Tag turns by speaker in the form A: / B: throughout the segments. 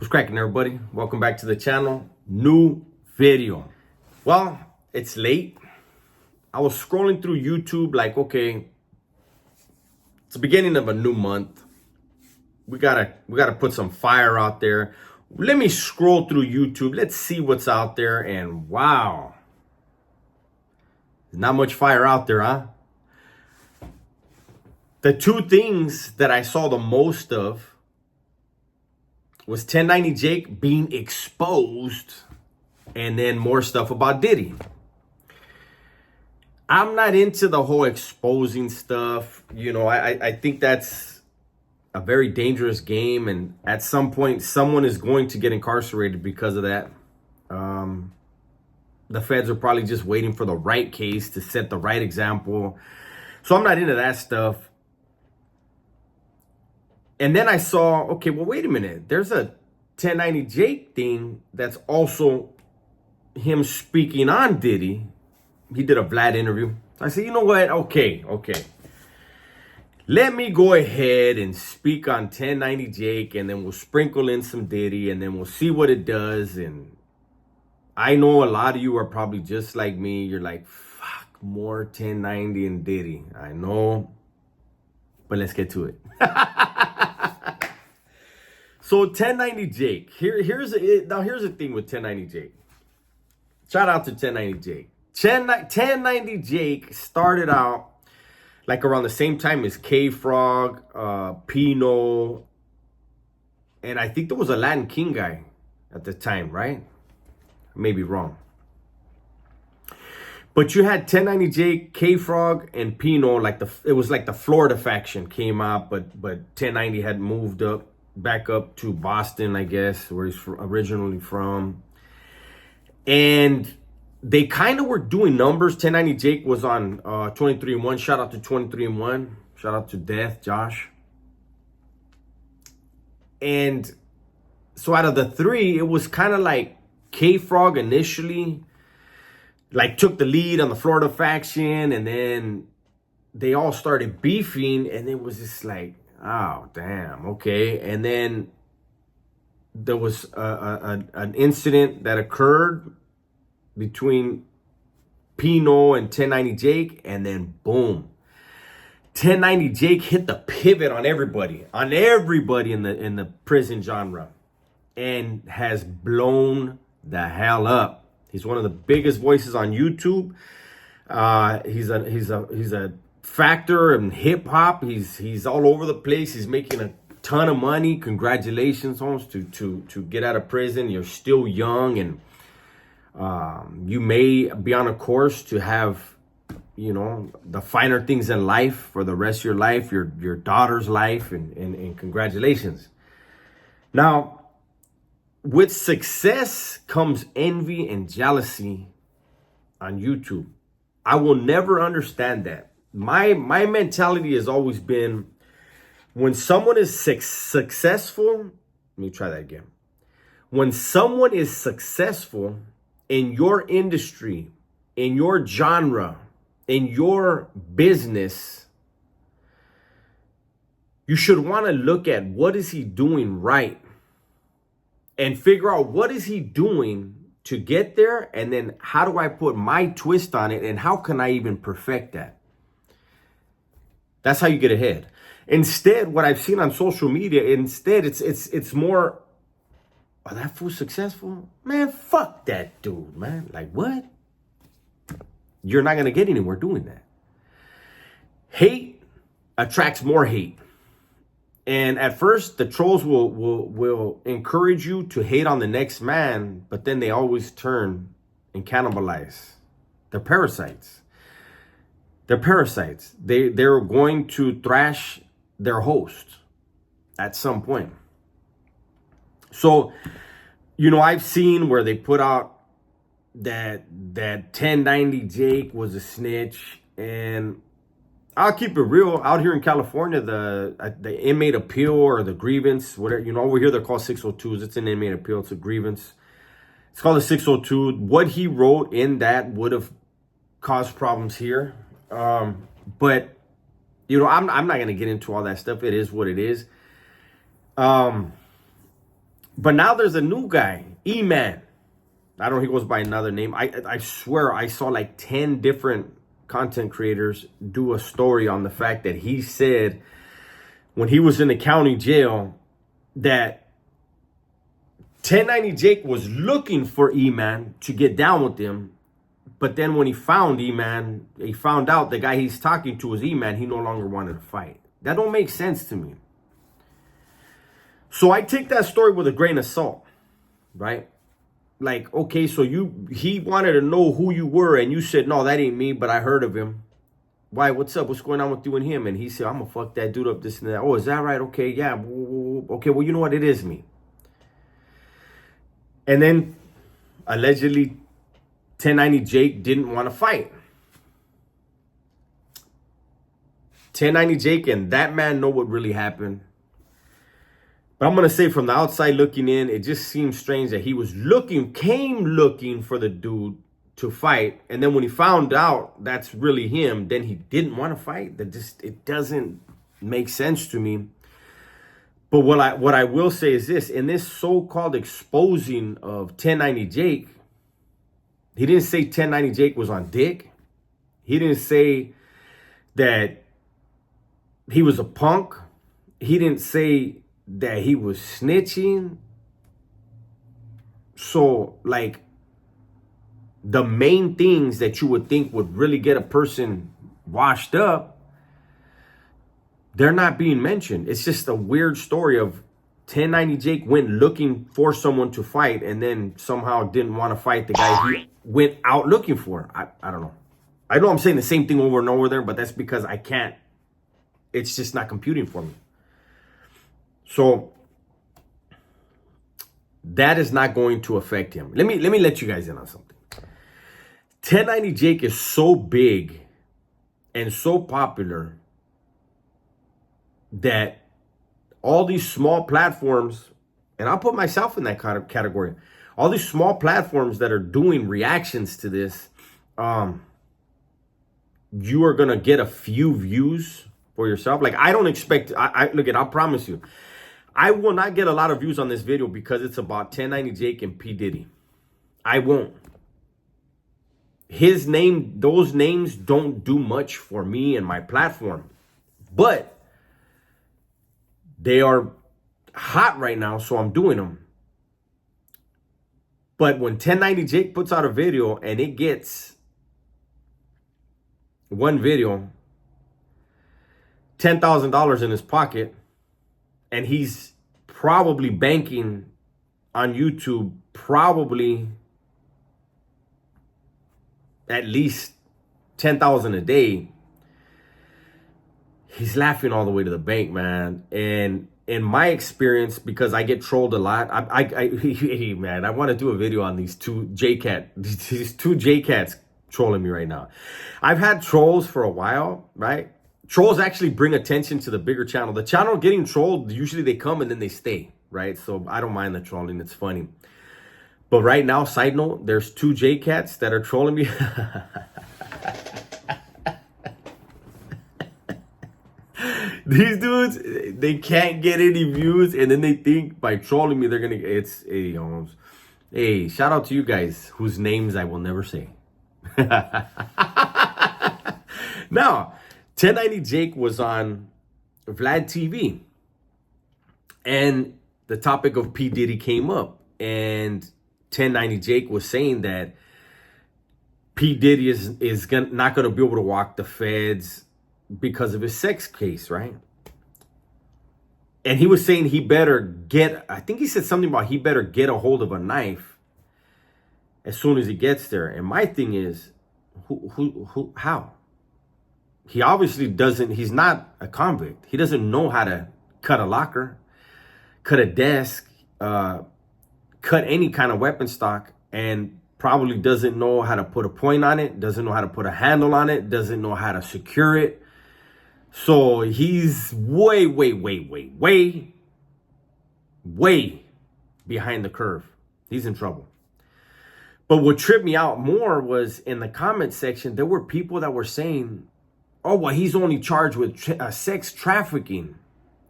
A: What's cracking, everybody? Welcome back to the channel. New video. Well, it's late. I was scrolling through YouTube like, okay, it's the beginning of a new month. We gotta put some fire out there. Let me scroll through YouTube. Let's see what's out there. And wow, there's not much fire out there, huh? The two things that I saw the most of was 1090 Jake being exposed, and then more stuff about Diddy. I'm not into the whole exposing stuff. You know, I think that's a very dangerous game, and at some point, someone is going to get incarcerated because of that. The feds are probably just waiting for the right case to set the right example. So I'm not into that stuff. And then I saw, okay, well, wait a minute. There's a 1090 Jake thing that's also him speaking on Diddy. He did a Vlad interview. I said, you know what? Okay. Let me go ahead and speak on 1090 Jake, and then we'll sprinkle in some Diddy, and then we'll see what it does. And I know a lot of you are probably just like me. You're like, fuck, more 1090 and Diddy. I know, but let's get to it. So 1090 Jake, here's the thing with 1090 Jake. Shout out to 1090 Jake. 1090 Jake started out like around the same time as K-Frog, Pino, and I think there was a Latin King guy at the time, right? I may be wrong. But you had 1090 Jake, K-Frog, and Pino. It was like the Florida faction came out, but 1090 had moved back up to Boston, I guess, where he's originally from. And they kind of were doing numbers. 1090 Jake was on 23-1. Shout out to 23-1. Shout out to Death, Josh. And so out of the three, it was kind of like K-Frog initially like took the lead on the Florida faction, and then they all started beefing, and it was just like, oh, damn, okay. And then there was an incident that occurred between Pino and 1090 Jake, and then boom, 1090 Jake hit the pivot on everybody in the prison genre, and has blown the hell up. He's one of the biggest voices on YouTube. He's a factor in hip hop. He's all over the place. He's making a ton of money. Congratulations, Holmes, to get out of prison. You're still young, and you may be on a course to have, you know, the finer things in life for the rest of your life, your daughter's life, and congratulations. Now, with success comes envy and jealousy on YouTube. I will never understand that. My mentality has always been, when someone is successful, let me try that again. When someone is successful in your industry, in your genre, in your business, you should want to look at what is he doing right, and figure out what is he doing to get there, and then how do I put my twist on it, and how can I even perfect that? That's how you get ahead. Instead, what I've seen on social media, it's more, oh, that fool's successful? Man, fuck that dude, man. Like, what? You're not going to get anywhere doing that. Hate attracts more hate. And at first, the trolls will encourage you to hate on the next man, but then they always turn and cannibalize. They're parasites. They're parasites. They're going to thrash their host at some point. So, you know, I've seen where they put out that 1090 Jake was a snitch, and I'll keep it real. Out here in California, the inmate appeal, or the grievance, whatever, you know, over here they're called 602s. It's an inmate appeal. It's a grievance. It's called a 602. What he wrote in that would have caused problems here. But, you know, I'm not going to get into all that stuff. It is what it is. But now there's a new guy, E-Man. I don't know, he goes by another name. I swear I saw like 10 different content creators do a story on the fact that he said when he was in the county jail that 1090 Jake was looking for E-Man to get down with him. But then when he found E-Man, he found out the guy he's talking to was E-Man. He no longer wanted to fight. That don't make sense to me. So I take that story with a grain of salt, right? Like, okay, so he wanted to know who you were, and you said, no, that ain't me, but I heard of him. Why, what's up? What's going on with you and him? And he said, I'm gonna fuck that dude up, this and that. Oh, is that right? Okay, yeah. Okay, well, you know what? It is me. And then, allegedly, 1090 Jake didn't want to fight. 1090 Jake and that man know what really happened. But I'm going to say from the outside looking in, it just seems strange that he came looking for the dude to fight. And then when he found out that's really him, then he didn't want to fight. It doesn't make sense to me. But what I will say is this, in this so-called exposing of 1090 Jake, he didn't say 1090 Jake was on dick. He didn't say that he was a punk. He didn't say that he was snitching. So, like, the main things that you would think would really get a person washed up, they're not being mentioned. It's just a weird story of 1090 Jake went looking for someone to fight and then somehow didn't want to fight the guy he went out looking for. I don't know. I know I'm saying the same thing over and over there, but that's because I can't. It's just not computing for me. So that is not going to affect him. Let me let you guys in on something. 1090 Jake is so big and so popular that all these small platforms, and I'll put myself in that kind of category, all these small platforms that are doing reactions to this, you are going to get a few views for yourself. Like, I don't expect, I'll promise you, I will not get a lot of views on this video because it's about 1090 Jake and P. Diddy. I won't. Those names don't do much for me and my platform. But they are hot right now, so I'm doing them. But when 1090 Jake puts out a video and it gets one video, $10,000 in his pocket, and he's probably banking on YouTube probably at least 10,000 a day, he's laughing all the way to the bank, man. And in my experience, because I get trolled a lot, hey, man, I want to do a video on these two J-Cats trolling me right now. I've had trolls for a while, right? Trolls actually bring attention to the bigger channel. The channel getting trolled, usually they come and then they stay, right? So I don't mind the trolling. It's funny. But right now, side note, there's two J-Cats that are trolling me. These dudes, they can't get any views, and then they think by trolling me, they're going to... Hey, shout out to you guys whose names I will never say. Now, 1090 Jake was on Vlad TV, and the topic of P. Diddy came up, and 1090 Jake was saying that P. Diddy is not going to be able to walk the feds because of his sex case, right? And he was saying he better get, I think he said something about he better get a hold of a knife as soon as he gets there. And my thing is, how? He obviously doesn't, he's not a convict. He doesn't know how to cut a locker, cut a desk, cut any kind of weapon stock, and probably doesn't know how to put a point on it, doesn't know how to put a handle on it, doesn't know how to secure it. So he's way behind the curve. He's in trouble. But what tripped me out more was in the comment section, there were people that were saying, oh, well, he's only charged with sex trafficking.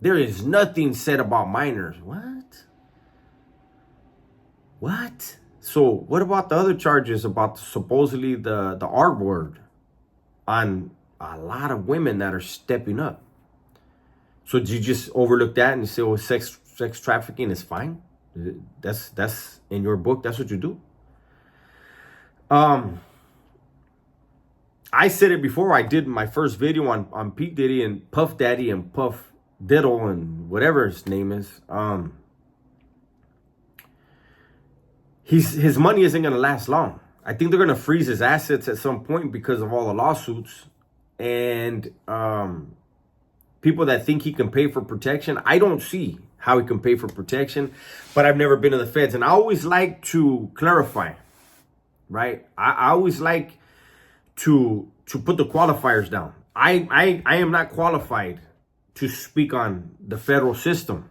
A: There is nothing said about minors. What? What? So what about the other charges about supposedly the R word on a lot of women that are stepping up? So did you just overlook that and say, "Oh, sex trafficking is fine"? That's in your book. That's what you do. I said it before. I did my first video on P Diddy and Puff Daddy and Puff Diddle and whatever his name is. His money isn't gonna last long. I think they're gonna freeze his assets at some point because of all the lawsuits and people that think he can pay for protection. I don't see how he can pay for protection, but I've never been to the feds, and I always like to clarify, right? I always like to put the qualifiers down. I am not qualified to speak on the federal system.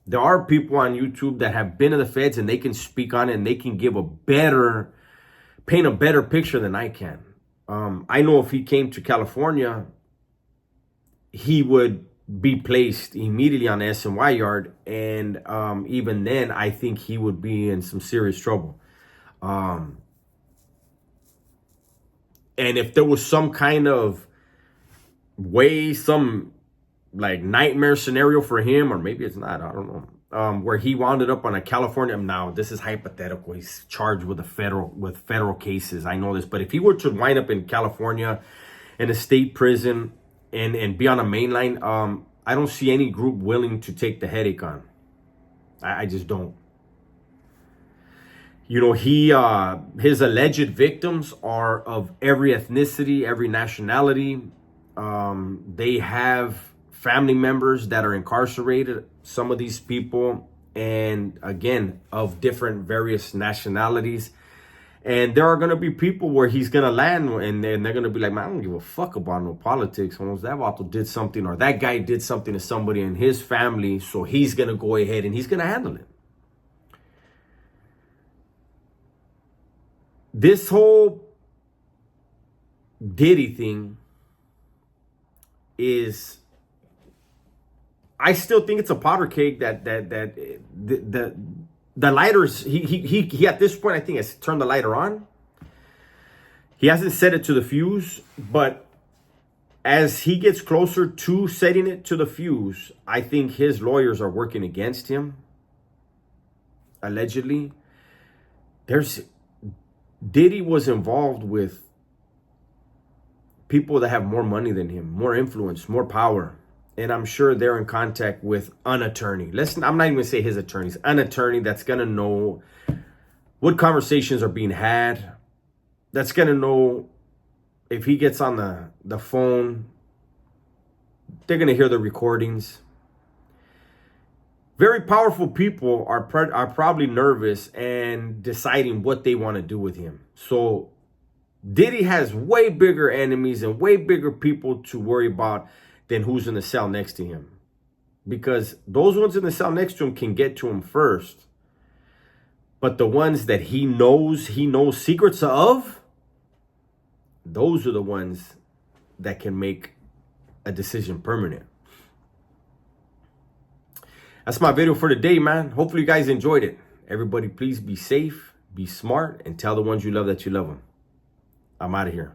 A: There are people on YouTube that have been to the feds and they can speak on it and they can give paint a better picture than I can. I know if he came to California, he would be placed immediately on the SNY yard. And even then, I think he would be in some serious trouble. And if there was some kind of way, some like nightmare scenario for him, or maybe it's not, I don't know, where he wound up on a California, now this is hypothetical, he's charged with federal cases, I know this, but if he were to wind up in California in a state prison and be on a main line, I don't see any group willing to take the headache on. I just don't. You know, his alleged victims are of every ethnicity, every nationality. They have family members that are incarcerated, some of these people, and again, of different various nationalities. And there are going to be people where he's going to land and they're going to be like, man, I don't give a fuck about no politics. Almost that vato did something, or that guy did something to somebody in his family, so he's going to go ahead and he's going to handle it. This whole Diddy thing is, I still think it's a powder keg that the lighters, he at this point, I think, has turned the lighter on. He hasn't set it to the fuse, but as he gets closer to setting it to the fuse, I think his lawyers are working against him. Allegedly. Diddy was involved with people that have more money than him, more influence, more power. And I'm sure they're in contact with an attorney. I'm not even going to say his attorneys. An attorney that's going to know what conversations are being had. That's going to know if he gets on the phone. They're going to hear the recordings. Very powerful people are probably nervous and deciding what they want to do with him. So Diddy has way bigger enemies and way bigger people to worry about than who's in the cell next to him. Because those ones in the cell next to him can get to him first. But the ones that he knows secrets of, those are the ones that can make a decision permanent. That's my video for today, man. Hopefully you guys enjoyed it. Everybody, please be safe, be smart, and tell the ones you love that you love them. I'm out of here.